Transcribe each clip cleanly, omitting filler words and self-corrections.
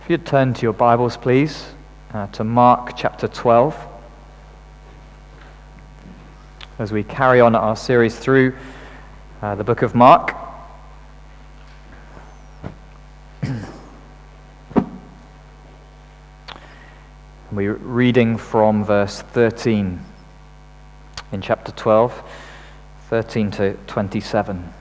If you'd turn to your Bibles, please, to Mark chapter 12, as we carry on our series through the book of Mark. We're reading from verse 13 in chapter 12, 13 to 27.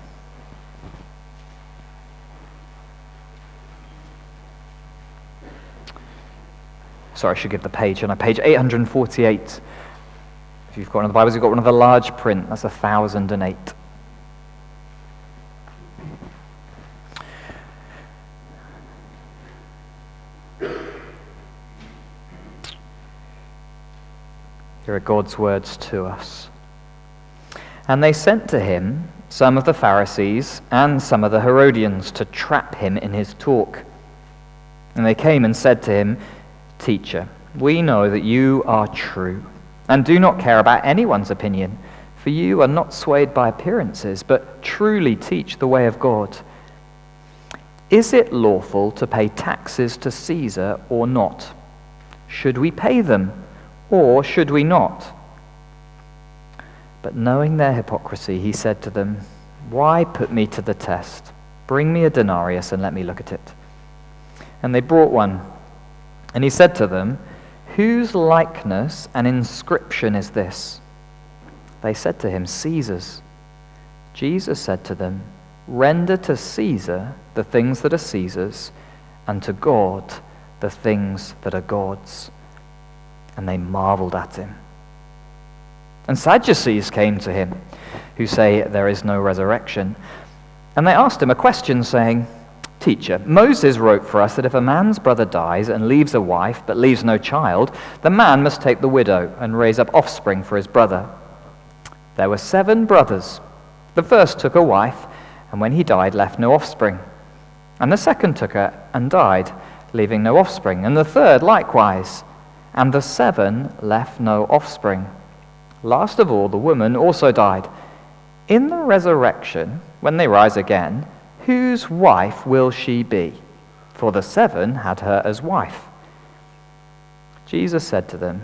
Sorry, I should give the page. On page 848. If you've got one of the Bibles, you've got one of the large print. That's 1008. Here are God's words to us. And they sent to him some of the Pharisees and some of the Herodians to trap him in his talk. And they came and said to him, "Teacher, we know that you are true and do not care about anyone's opinion, for you are not swayed by appearances, but truly teach the way of God. Is it lawful to pay taxes to Caesar or not? Should we pay them or should we not?" But knowing their hypocrisy, he said to them, "Why put me to the test? Bring me a denarius and let me look at it." And they brought one. And he said to them, "Whose likeness and inscription is this?" They said to him, "Caesar's." Jesus said to them, "Render to Caesar the things that are Caesar's, and to God the things that are God's." And they marveled at him. And Sadducees came to him, who say there is no resurrection. And they asked him a question, saying, "Teacher, Moses wrote for us that if a man's brother dies and leaves a wife but leaves no child, the man must take the widow and raise up offspring for his brother. There were 7 brothers. The first took a wife, and when he died, left no offspring. And the second took her and died, leaving no offspring. And the third likewise. And the 7 left no offspring. Last of all, the woman also died. In the resurrection, when they rise again, whose wife will she be? For the 7 had her as wife." Jesus said to them,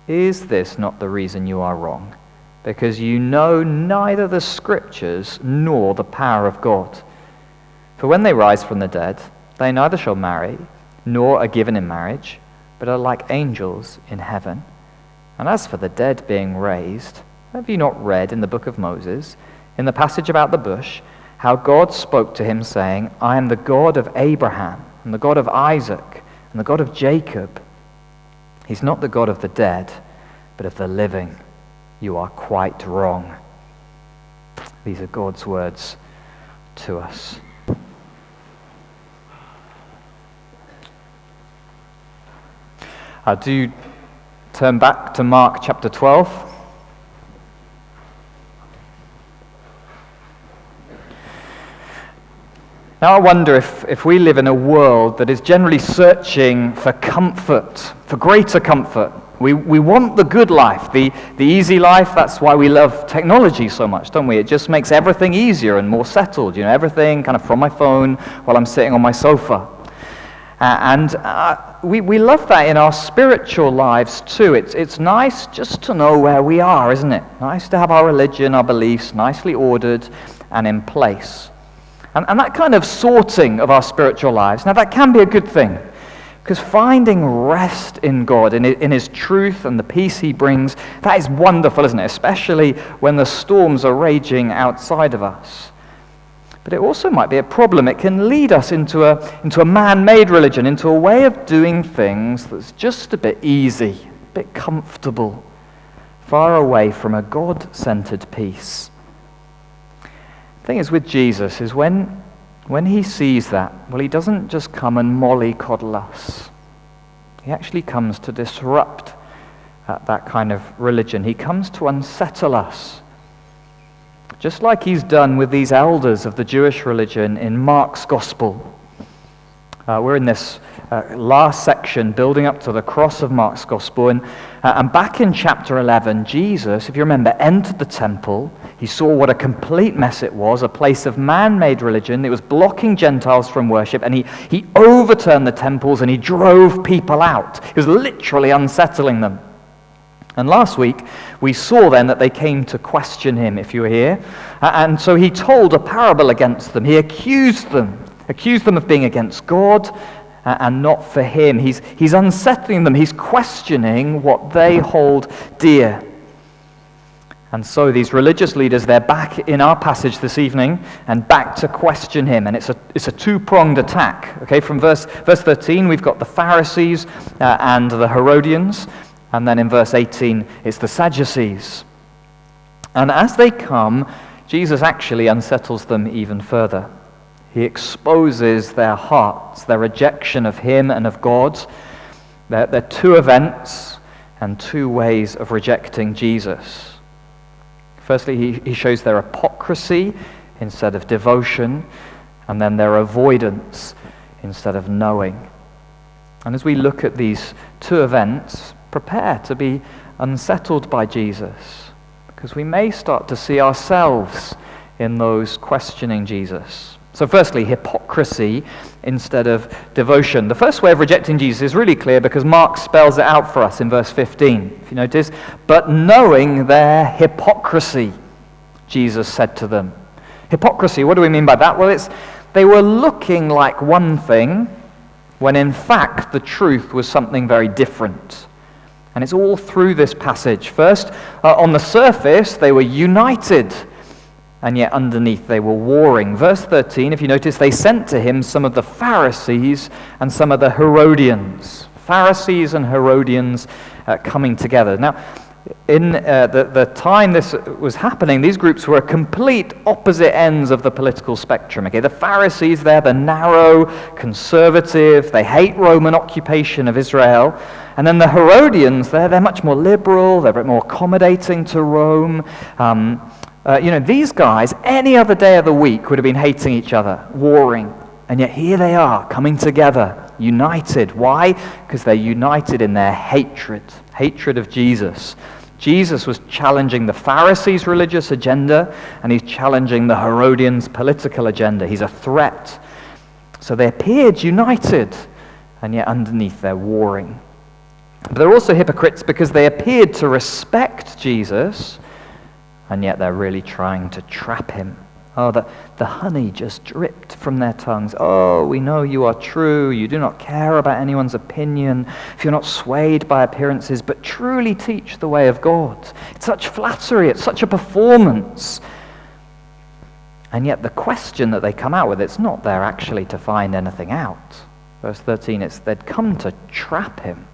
"Is this not the reason you are wrong? Because you know neither the Scriptures nor the power of God. For when they rise from the dead, they neither shall marry, nor are given in marriage, but are like angels in heaven. And as for the dead being raised, have you not read in the book of Moses, in the passage about the bush, how God spoke to him, saying, 'I am the God of Abraham, and the God of Isaac, and the God of Jacob'? He's not the God of the dead, but of the living. You are quite wrong." These are God's words to us. Do turn back to Mark chapter 12. Now I wonder if we live in a world that is generally searching for comfort, for greater comfort. We want the good life, the easy life. That's why we love technology so much, don't we? It just makes everything easier and more settled. You know, everything kind of from my phone while I'm sitting on my sofa. We love that in our spiritual lives too. It's nice just to know where we are, isn't it? Nice to have our religion, our beliefs nicely ordered and in place. And that kind of sorting of our spiritual lives, now that can be a good thing, because finding rest in God, in His truth and the peace He brings, that is wonderful, isn't it? Especially when the storms are raging outside of us. But it also might be a problem. It can lead us into a man-made religion, into a way of doing things that's just a bit easy, a bit comfortable, far away from a God-centered peace. The thing is with Jesus is when he sees that, well, he doesn't just come and mollycoddle us. He actually comes to disrupt that kind of religion. He comes to unsettle us. Just like he's done with these elders of the Jewish religion in Mark's Gospel. We're in this last section building up to the cross of Mark's Gospel. And back in chapter 11, Jesus, if you remember, entered the temple. He saw what a complete mess it was, a place of man-made religion. It was blocking Gentiles from worship, and he overturned the temples and he drove people out. He was literally unsettling them. And last week, we saw then that they came to question him, if you were here. And so he told a parable against them. He accused them of being against God and not for him. He's unsettling them. He's questioning what they hold dear. And so these religious leaders, they're back in our passage this evening and back to question him. And it's a two-pronged attack. Okay, from verse 13, we've got the Pharisees and the Herodians. And then in verse 18, it's the Sadducees. And as they come, Jesus actually unsettles them even further. He exposes their hearts, their rejection of him and of God. They're two events and two ways of rejecting Jesus. Firstly, he shows their hypocrisy instead of devotion, and then their avoidance instead of knowing. And as we look at these two events, prepare to be unsettled by Jesus, because we may start to see ourselves in those questioning Jesus. So firstly, hypocrisy instead of devotion. The first way of rejecting Jesus is really clear because Mark spells it out for us in verse 15. If you notice, but knowing their hypocrisy, Jesus said to them. Hypocrisy, what do we mean by that? Well, they were looking like one thing when in fact the truth was something very different. And it's all through this passage. First, on the surface, they were united, and yet underneath they were warring. Verse 13, if you notice, they sent to him some of the Pharisees and some of the Herodians. Pharisees and Herodians coming together. Now, in the time this was happening, these groups were complete opposite ends of the political spectrum. Okay, the Pharisees, they're the narrow, conservative, they hate Roman occupation of Israel. And then the Herodians, they're much more liberal, they're a bit more accommodating to Rome. These guys, any other day of the week, would have been hating each other, warring. And yet here they are, coming together, united. Why? Because they're united in their hatred of Jesus. Jesus was challenging the Pharisees' religious agenda, and he's challenging the Herodians' political agenda. He's a threat. So they appeared united, and yet underneath they're warring. But they're also hypocrites because they appeared to respect Jesus, and yet they're really trying to trap him. Oh, the honey just dripped from their tongues. Oh, we know you are true. You do not care about anyone's opinion. If you're not swayed by appearances, but truly teach the way of God. It's such flattery. It's such a performance. And yet the question that they come out with, it's not there actually to find anything out. Verse 13, it's they'd come to trap him.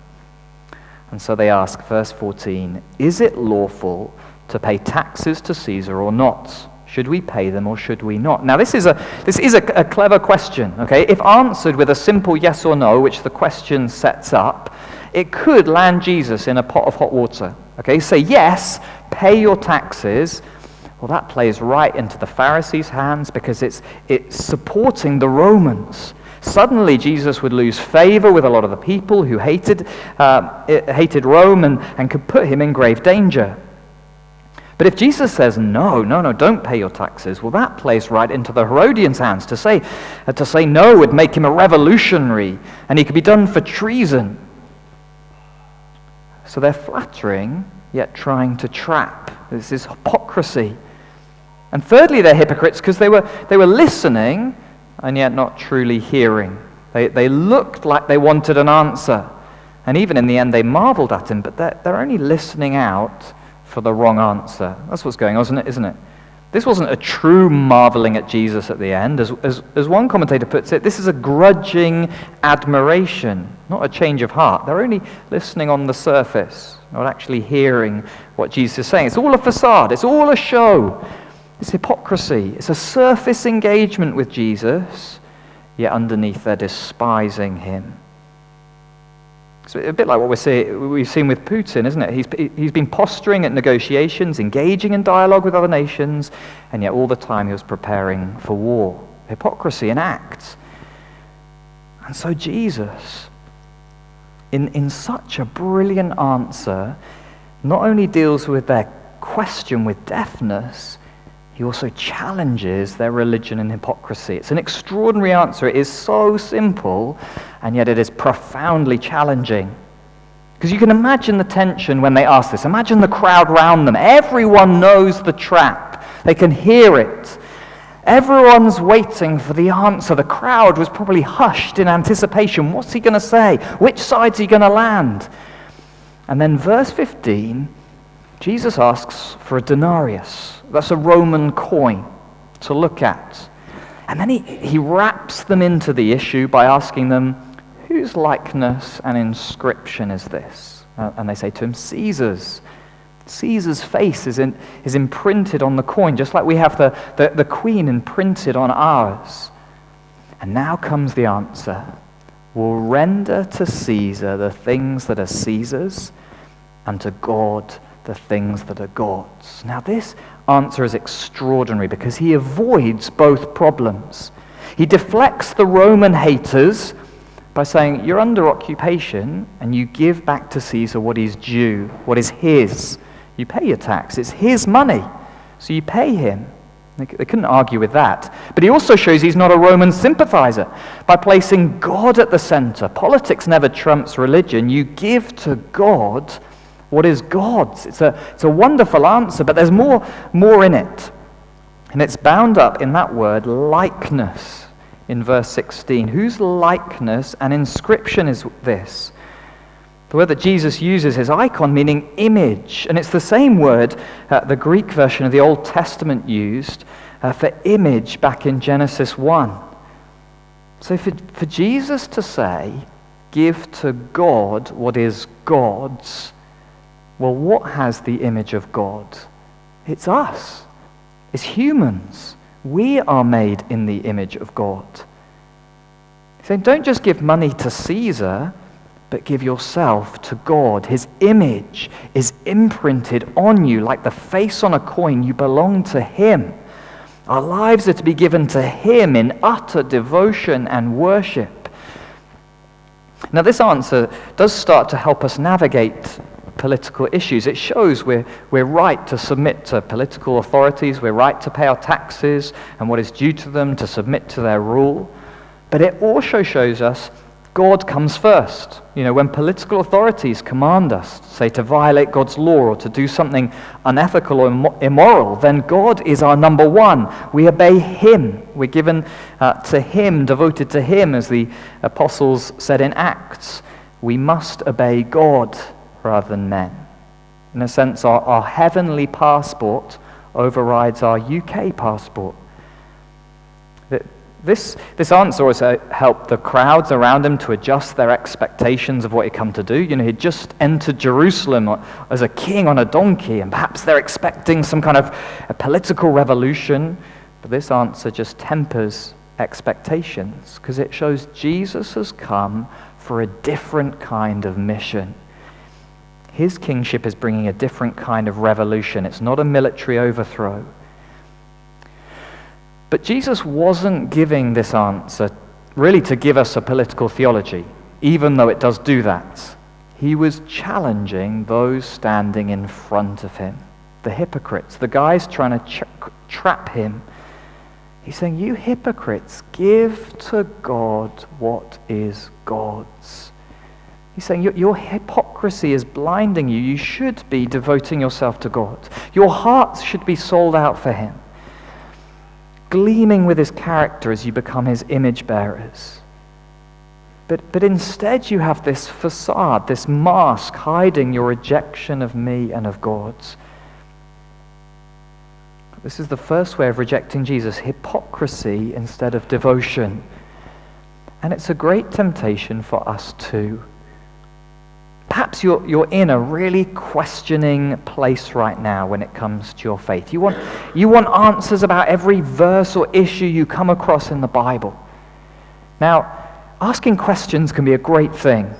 And so they ask, verse 14, is it lawful to pay taxes to Caesar or not? Should we pay them or should we not? Now, this is a clever question, okay? If answered with a simple yes or no, which the question sets up, it could land Jesus in a pot of hot water, okay? Say, yes, pay your taxes. Well, that plays right into the Pharisees' hands because it's supporting the Romans. Suddenly, Jesus would lose favor with a lot of the people who hated Rome and could put him in grave danger. But if Jesus says, no, don't pay your taxes, well, that plays right into the Herodians' hands. To say no would make him a revolutionary, and he could be done for treason. So they're flattering, yet trying to trap. This is hypocrisy. And thirdly, they're hypocrites because they were listening, and yet not truly hearing. They looked like they wanted an answer. And even in the end, they marveled at him, but they're only listening out for the wrong answer. That's what's going on, isn't it? This wasn't a true marveling at Jesus at the end. As one commentator puts it, this is a grudging admiration, not a change of heart. They're only listening on the surface, not actually hearing what Jesus is saying. It's all a facade. It's all a show. It's hypocrisy. It's a surface engagement with Jesus, yet underneath they're despising him. It's a bit like what we've seen with Putin, isn't it? He's been posturing at negotiations, engaging in dialogue with other nations, and yet all the time he was preparing for war. Hypocrisy in act. And so Jesus, in such a brilliant answer, not only deals with their question with deafness, he also challenges their religion and hypocrisy. It's an extraordinary answer. It is so simple, and yet it is profoundly challenging. Because you can imagine the tension when they ask this. Imagine the crowd round them. Everyone knows the trap. They can hear it. Everyone's waiting for the answer. The crowd was probably hushed in anticipation. What's he going to say? Which side's he going to land? And then verse 15, Jesus asks for a denarius. That's a Roman coin to look at. And then he wraps them into the issue by asking them, whose likeness and inscription is this? And they say to him, Caesar's. Caesar's face is imprinted on the coin, just like we have the queen imprinted on ours. And now comes the answer. We'll render to Caesar the things that are Caesar's, and to God the things that are God's. Now this answer is extraordinary because he avoids both problems. He deflects the Roman haters by saying, you're under occupation and you give back to Caesar what is due, what is his. You pay your tax. It's his money, so you pay him. They couldn't argue with that. But he also shows he's not a Roman sympathizer by placing God at the center. Politics never trumps religion. You give to God what is God's. It's a wonderful answer, but there's more in it. And it's bound up in that word likeness in verse 16. Whose likeness and inscription is this? The word that Jesus uses is icon, meaning image. And it's the same word the Greek version of the Old Testament used for image back in Genesis 1. So for Jesus to say, give to God what is God's, well, what has the image of God? It's us. It's humans. We are made in the image of God. He's saying, don't just give money to Caesar, but give yourself to God. His image is imprinted on you like the face on a coin. You belong to him. Our lives are to be given to him in utter devotion and worship. Now, this answer does start to help us navigate political issues. It shows we're right to submit to political authorities. We're right to pay our taxes and what is due to them, to submit to their rule. But it also shows us God comes first. When political authorities command us, say, to violate God's law or to do something unethical or immoral, then God is our number one. We obey him. We're given to him, devoted to him, as the apostles said in Acts. We must obey God rather than men. In a sense, our heavenly passport overrides our UK passport. This answer also helped the crowds around him to adjust their expectations of what he'd come to do. He'd just entered Jerusalem as a king on a donkey, and perhaps they're expecting some kind of a political revolution. But this answer just tempers expectations, because it shows Jesus has come for a different kind of mission. His kingship is bringing a different kind of revolution. It's not a military overthrow. But Jesus wasn't giving this answer really to give us a political theology, even though it does do that. He was challenging those standing in front of him, the hypocrites, the guys trying to trap him. He's saying, you hypocrites, give to God what is God's. He's saying, your hypocrisy is blinding you. You should be devoting yourself to God. Your hearts should be sold out for him, gleaming with his character as you become his image bearers. But instead you have this facade, this mask hiding your rejection of me and of God. This is the first way of rejecting Jesus, hypocrisy instead of devotion. And it's a great temptation for us too. Perhaps you're in a really questioning place right now when it comes to your faith. You want answers about every verse or issue you come across in the Bible. Now, asking questions can be a great thing.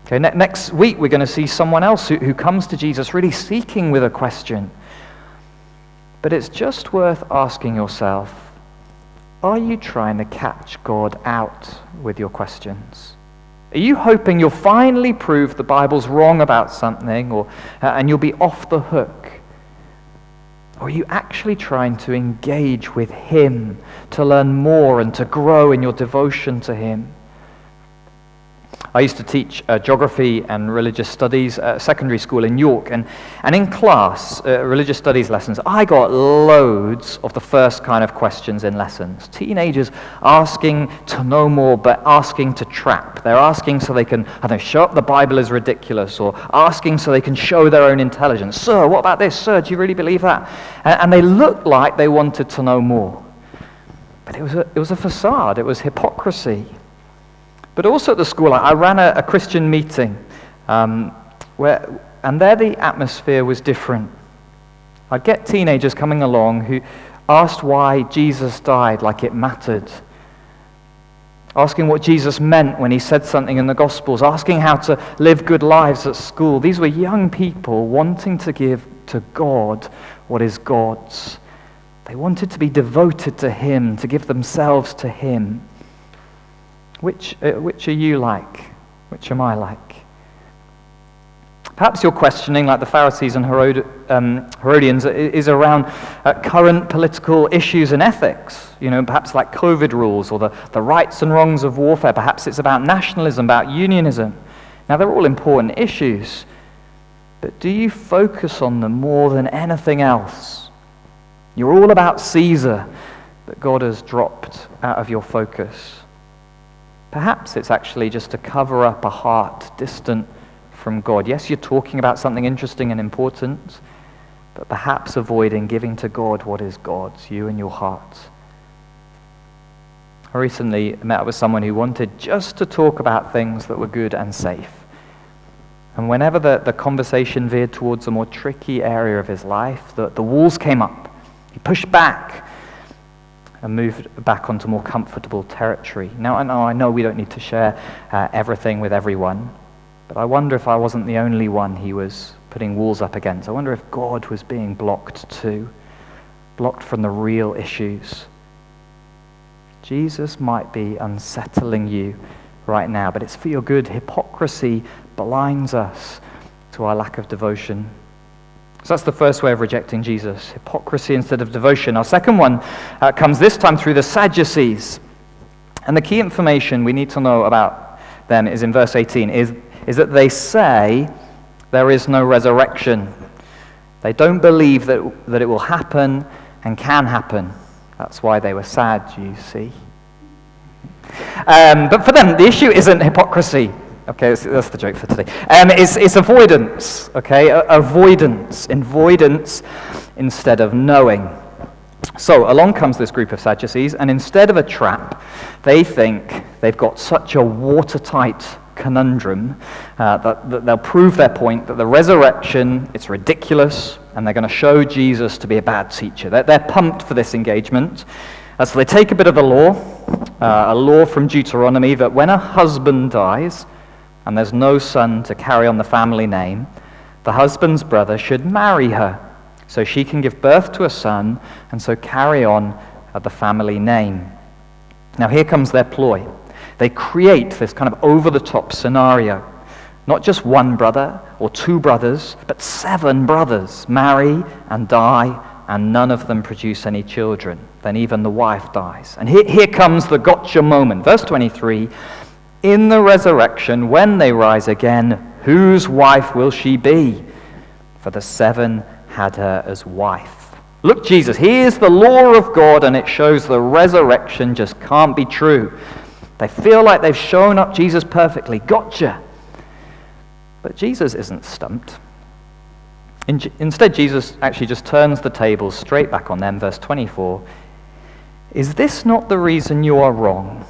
Okay, next week we're going to see someone else who comes to Jesus really seeking with a question. But it's just worth asking yourself, are you trying to catch God out with your questions? Are you hoping you'll finally prove the Bible's wrong about something, and you'll be off the hook? Or are you actually trying to engage with him, to learn more and to grow in your devotion to him? I used to teach geography and religious studies at secondary school in York, and in class, religious studies lessons, I got loads of the first kind of questions in lessons. Teenagers asking to know more, but asking to trap. They're asking so they can, show up the Bible as ridiculous, or asking so they can show their own intelligence. Sir, what about this? Sir, do you really believe that? And they looked like they wanted to know more. But it was a facade. It was hypocrisy. But also at the school, I ran a Christian meeting, and there the atmosphere was different. I'd get teenagers coming along who asked why Jesus died like it mattered, asking what Jesus meant when he said something in the Gospels, asking how to live good lives at school. These were young people wanting to give to God what is God's. They wanted to be devoted to him, to give themselves to him. Which are you like? Which am I like? Perhaps you're questioning, like the Pharisees and Herodians, is around current political issues and ethics. Perhaps like COVID rules or the rights and wrongs of warfare. Perhaps it's about nationalism, about unionism. Now, they're all important issues. But do you focus on them more than anything else? You're all about Caesar, but God has dropped out of your focus. Perhaps it's actually just to cover up a heart distant from God. Yes, you're talking about something interesting and important, but perhaps avoiding giving to God what is God's, you and your heart. I recently met with someone who wanted just to talk about things that were good and safe. And whenever the conversation veered towards a more tricky area of his life, the walls came up. He pushed back and moved back onto more comfortable territory. Now, I know we don't need to share everything with everyone, but I wonder if I wasn't the only one he was putting walls up against. I wonder if God was being blocked too, blocked from the real issues. Jesus might be unsettling you right now, but it's for your good. Hypocrisy blinds us to our lack of devotion. So that's the first way of rejecting Jesus, hypocrisy instead of devotion. Our second one comes this time through the Sadducees. And the key information we need to know about them is in verse 18, is that they say there is no resurrection. They don't believe that it will happen and can happen. That's why they were sad, you see. But for them, the issue isn't hypocrisy. Okay, that's the joke for today. It's avoidance, okay? Avoidance instead of knowing. So along comes this group of Sadducees, and instead of a trap, they think they've got such a watertight conundrum that they'll prove their point that the resurrection, it's ridiculous, and they're going to show Jesus to be a bad teacher. They're pumped for this engagement. So they take a bit of the law, a law from Deuteronomy, that when a husband dies, and there's no son to carry on the family name, the husband's brother should marry her so she can give birth to a son and so carry on the family name. Now here comes their ploy. They create this kind of over-the-top scenario. Not just one brother or two brothers, but 7 brothers marry and die, and none of them produce any children. Then even the wife dies. And here comes the gotcha moment. Verse 23, in the resurrection, when they rise again, whose wife will she be? For the 7 had her as wife. Look, Jesus, here's the law of God, and it shows the resurrection just can't be true. They feel like they've shown up Jesus perfectly. Gotcha. But Jesus isn't stumped. Instead, Jesus actually just turns the tables straight back on them. Verse 24, is this not the reason you are wrong?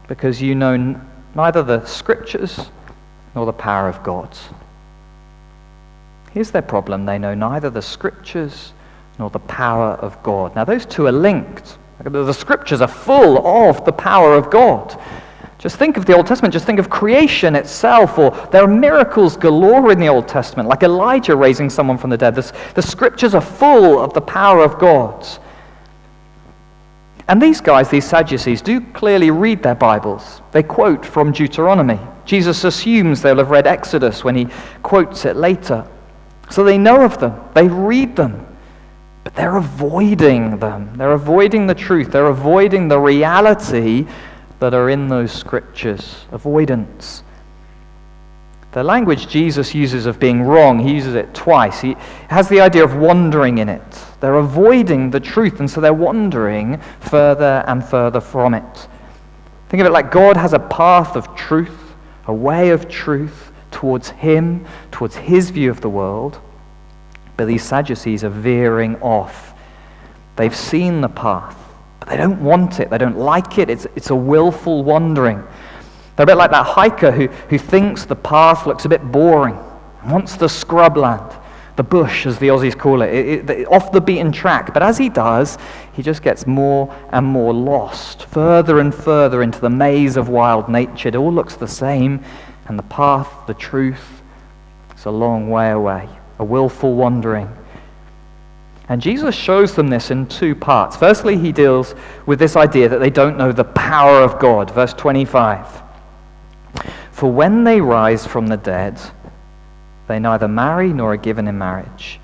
Because you know neither the Scriptures nor the power of God. Here's their problem. They know neither the Scriptures nor the power of God. Now, those two are linked. The Scriptures are full of the power of God. Just think of the Old Testament. Just think of creation itself. Or there are miracles galore in the Old Testament, like Elijah raising someone from the dead. The Scriptures are full of the power of God. And these guys, these Sadducees, do clearly read their Bibles. They quote from Deuteronomy. Jesus assumes they'll have read Exodus when he quotes it later. So they know of them. They read them. But they're avoiding them. They're avoiding the truth. They're avoiding the reality that are in those scriptures. Avoidance. The language Jesus uses of being wrong, he uses it twice. He has the idea of wandering in it. They're avoiding the truth, and so they're wandering further and further from it. Think of it like God has a path of truth, a way of truth towards him, towards his view of the world. But these Sadducees are veering off. They've seen the path, but they don't want it. They don't like it. It's a willful wandering. They're a bit like that hiker who thinks the path looks a bit boring and wants the scrubland, the bush, as the Aussies call it, off the beaten track. But as he does, he just gets more and more lost, further and further into the maze of wild nature. It all looks the same, and the path, the truth, is a long way away, a willful wandering. And Jesus shows them this in two parts. Firstly, he deals with this idea that they don't know the power of God. Verse 25. For when they rise from the dead, they neither marry nor are given in marriage,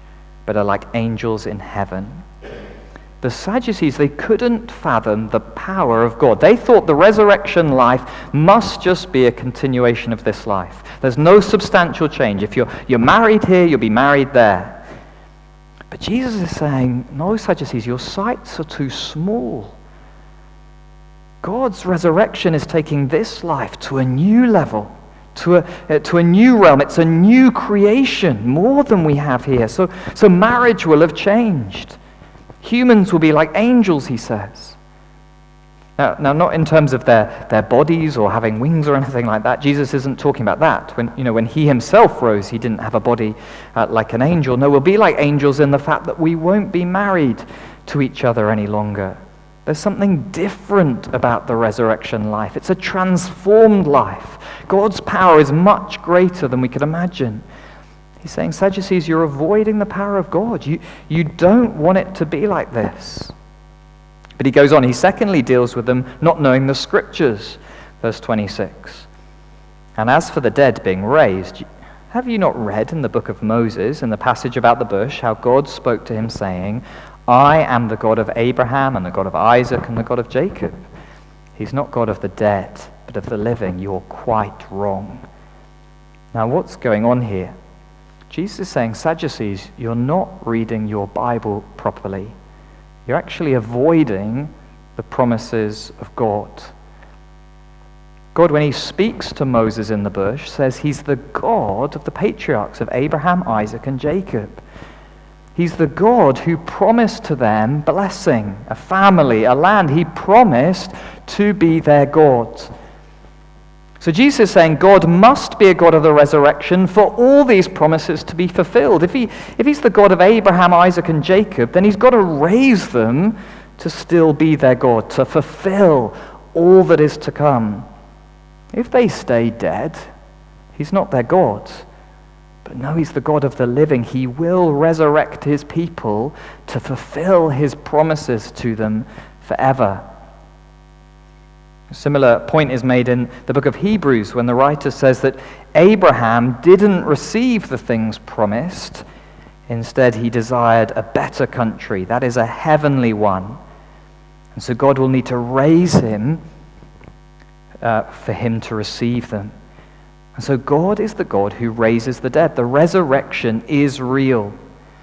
but are like angels in heaven. The Sadducees, they couldn't fathom the power of God. They thought the resurrection life must just be a continuation of this life. There's no substantial change. If you're married here, you'll be married there. But Jesus is saying, no, Sadducees, your sights are too small. God's resurrection is taking this life to a new level, to a new realm. It's a new creation, more than we have here. So marriage will have changed. Humans will be like angels, he says. Now, not in terms of their bodies or having wings or anything like that. Jesus isn't talking about that. When he himself rose, he didn't have a body like an angel. No, we'll be like angels in the fact that we won't be married to each other any longer. There's something different about the resurrection life. It's a transformed life. God's power is much greater than we could imagine. He's saying, Sadducees, you're avoiding the power of God. You don't want it to be like this. But he goes on. He secondly deals with them not knowing the scriptures. Verse 26. And as for the dead being raised, have you not read in the book of Moses, in the passage about the bush, how God spoke to him saying, I am the God of Abraham and the God of Isaac and the God of Jacob. He's not God of the dead, but of the living. You're quite wrong. Now, what's going on here? Jesus is saying, Sadducees, you're not reading your Bible properly. You're actually avoiding the promises of God. God, when he speaks to Moses in the bush, says he's the God of the patriarchs of Abraham, Isaac, and Jacob. He's the God who promised to them blessing, a family, a land. He promised to be their God. So Jesus is saying God must be a God of the resurrection for all these promises to be fulfilled. If he's the God of Abraham, Isaac, and Jacob, then he's got to raise them to still be their God, to fulfill all that is to come. If they stay dead, he's not their God. But no, he's the God of the living. He will resurrect his people to fulfill his promises to them forever. A similar point is made in the book of Hebrews when the writer says that Abraham didn't receive the things promised. Instead, he desired a better country, that is a heavenly one. And so God will need to raise him for him to receive them. And so God is the God who raises the dead. The resurrection is real.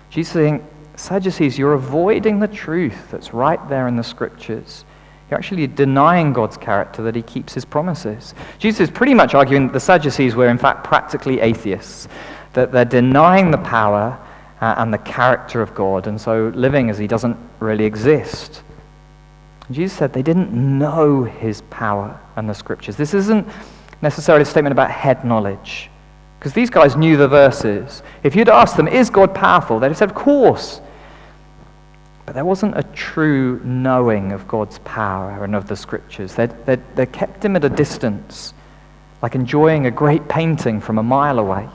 Jesus is saying, Sadducees, you're avoiding the truth that's right there in the scriptures. You're actually denying God's character, that he keeps his promises. Jesus is pretty much arguing that the Sadducees were in fact practically atheists, that they're denying the power and the character of God, and so living as he doesn't really exist. And Jesus said they didn't know his power and the scriptures. This isn't necessarily a statement about head knowledge, because these guys knew the verses. If you'd asked them, is God powerful? They'd have said, of course. But there wasn't a true knowing of God's power and of the scriptures. They kept him at a distance, like enjoying a great painting from a mile away.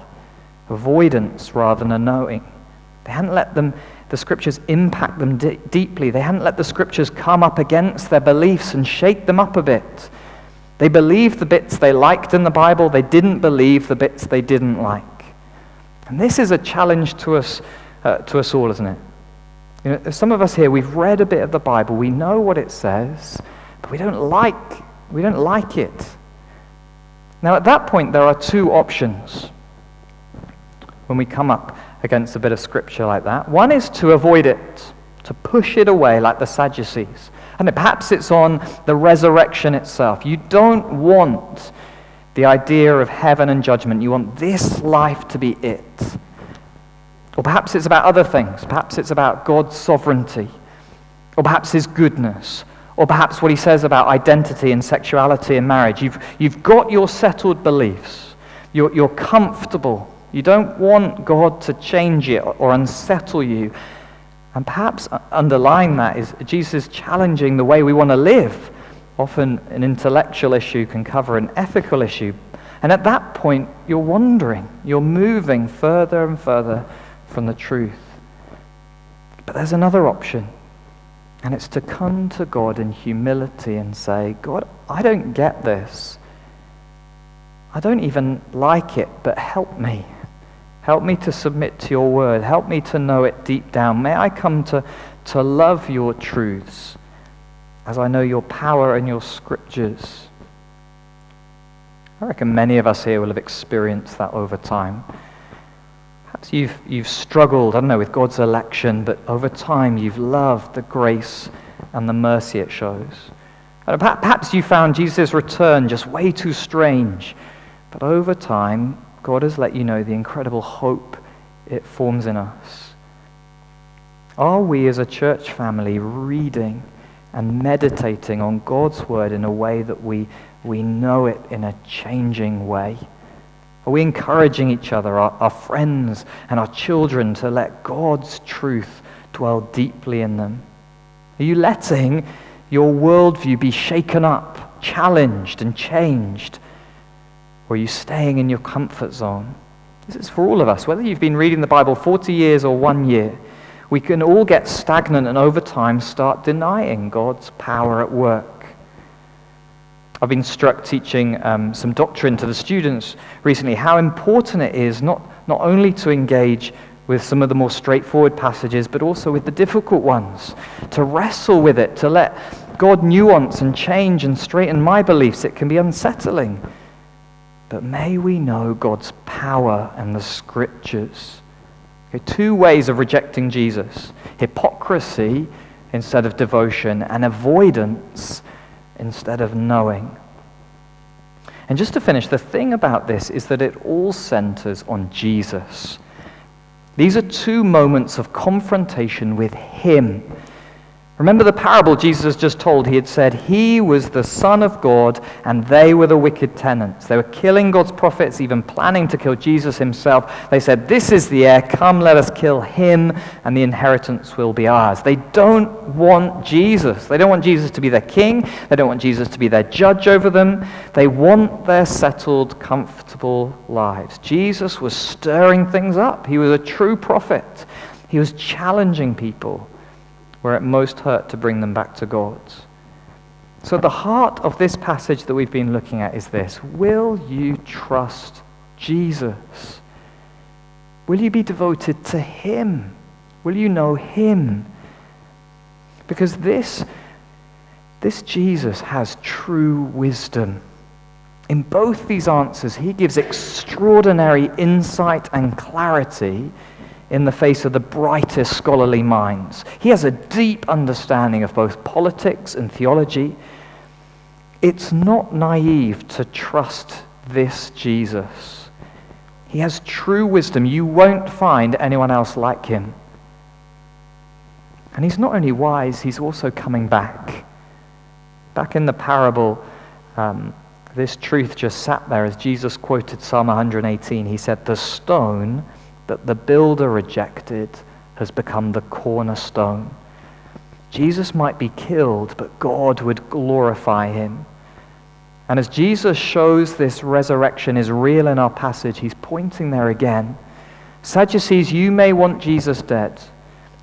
Avoidance rather than a knowing. They hadn't let the scriptures impact them deeply. They hadn't let the scriptures come up against their beliefs and shake them up a bit. They believed the bits they liked in the Bible. They didn't believe the bits they didn't like. And this is a challenge to us all, isn't it? Some of us here, we've read a bit of the Bible, we know what it says, but we don't like it. Now at that point, there are two options when we come up against a bit of scripture like that. One is to avoid it, to push it away like the Sadducees. And perhaps it's on the resurrection itself. You don't want the idea of heaven and judgment. You want this life to be it. Or perhaps it's about other things. Perhaps it's about God's sovereignty. Or perhaps his goodness. Or perhaps what he says about identity and sexuality and marriage. You've got your settled beliefs. You're comfortable. You don't want God to change it or unsettle you. And perhaps underlying that is Jesus challenging the way we want to live. Often an intellectual issue can cover an ethical issue. And at that point, you're wandering. You're moving further and further from the truth. But there's another option. And it's to come to God in humility and say, God, I don't get this. I don't even like it, but help me. Help me to submit to your word. Help me to know it deep down. May I come to love your truths as I know your power and your scriptures. I reckon many of us here will have experienced that over time. Perhaps you've struggled, I don't know, with God's election, but over time you've loved the grace and the mercy it shows. And perhaps you found Jesus' return just way too strange, but over time God has let you know the incredible hope it forms in us. Are we as a church family reading and meditating on God's word in a way that we know it in a changing way? Are we encouraging each other, our friends and our children, to let God's truth dwell deeply in them? Are you letting your worldview be shaken up, challenged and changed? Or are you staying in your comfort zone? This is for all of us. Whether you've been reading the Bible 40 years or 1 year, we can all get stagnant and over time start denying God's power at work. I've been struck teaching some doctrine to the students recently, how important it is not only to engage with some of the more straightforward passages, but also with the difficult ones, to wrestle with it, to let God nuance and change and straighten my beliefs. It can be unsettling. But may we know God's power and the scriptures. Okay, two ways of rejecting Jesus: hypocrisy instead of devotion, and avoidance instead of knowing. And just to finish, the thing about this is that it all centers on Jesus. These are two moments of confrontation with him. Remember the parable Jesus just told. He had said he was the Son of God and they were the wicked tenants. They were killing God's prophets, even planning to kill Jesus himself. They said, this is the heir, come let us kill him and the inheritance will be ours. They don't want Jesus. They don't want Jesus to be their king. They don't want Jesus to be their judge over them. They want their settled, comfortable lives. Jesus was stirring things up. He was a true prophet. He was challenging people where it most hurt to bring them back to God. So the heart of this passage that we've been looking at is this: will you trust Jesus? Will you be devoted to him? Will you know him? Because this Jesus has true wisdom. In both these answers, he gives extraordinary insight and clarity in the face of the brightest scholarly minds. He has a deep understanding of both politics and theology. It's not naive to trust this Jesus. He has true wisdom. You won't find anyone else like him. And he's not only wise, he's also coming back. Back in the parable, this truth just sat there as Jesus quoted Psalm 118. He said, the stone that the builder rejected has become the cornerstone. Jesus might be killed, but God would glorify him. And as Jesus shows this resurrection is real in our passage, he's pointing there again. Sadducees, you may want Jesus dead.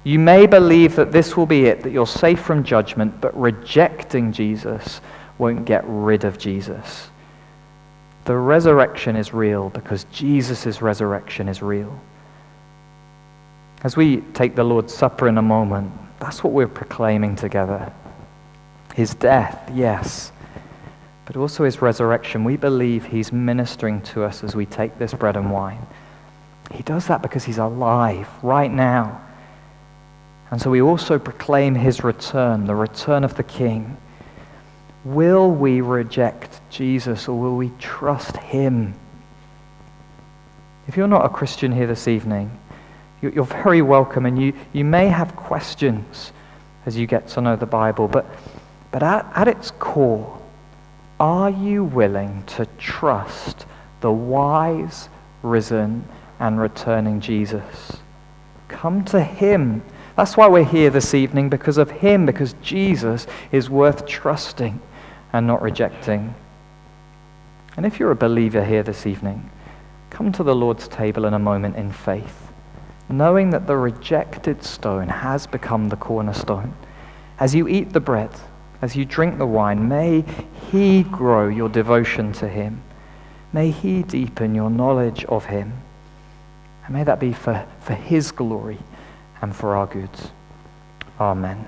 You may believe that this will be it, that you're safe from judgment, but rejecting Jesus won't get rid of Jesus. The resurrection is real because Jesus' resurrection is real. As we take the Lord's Supper in a moment, that's what we're proclaiming together. His death, yes, but also his resurrection. We believe he's ministering to us as we take this bread and wine. He does that because he's alive right now. And so we also proclaim his return, the return of the King. Will we reject Jesus or will we trust him? If you're not a Christian here this evening, you're very welcome, and you may have questions as you get to know the Bible, but at its core, are you willing to trust the wise, risen, and returning Jesus? Come to him. That's why we're here this evening, because of him, because Jesus is worth trusting and not rejecting. And if you're a believer here this evening, come to the Lord's table in a moment in faith, knowing that the rejected stone has become the cornerstone. As you eat the bread, as you drink the wine, may he grow your devotion to him. May he deepen your knowledge of him. And may that be for his glory and for our good. Amen.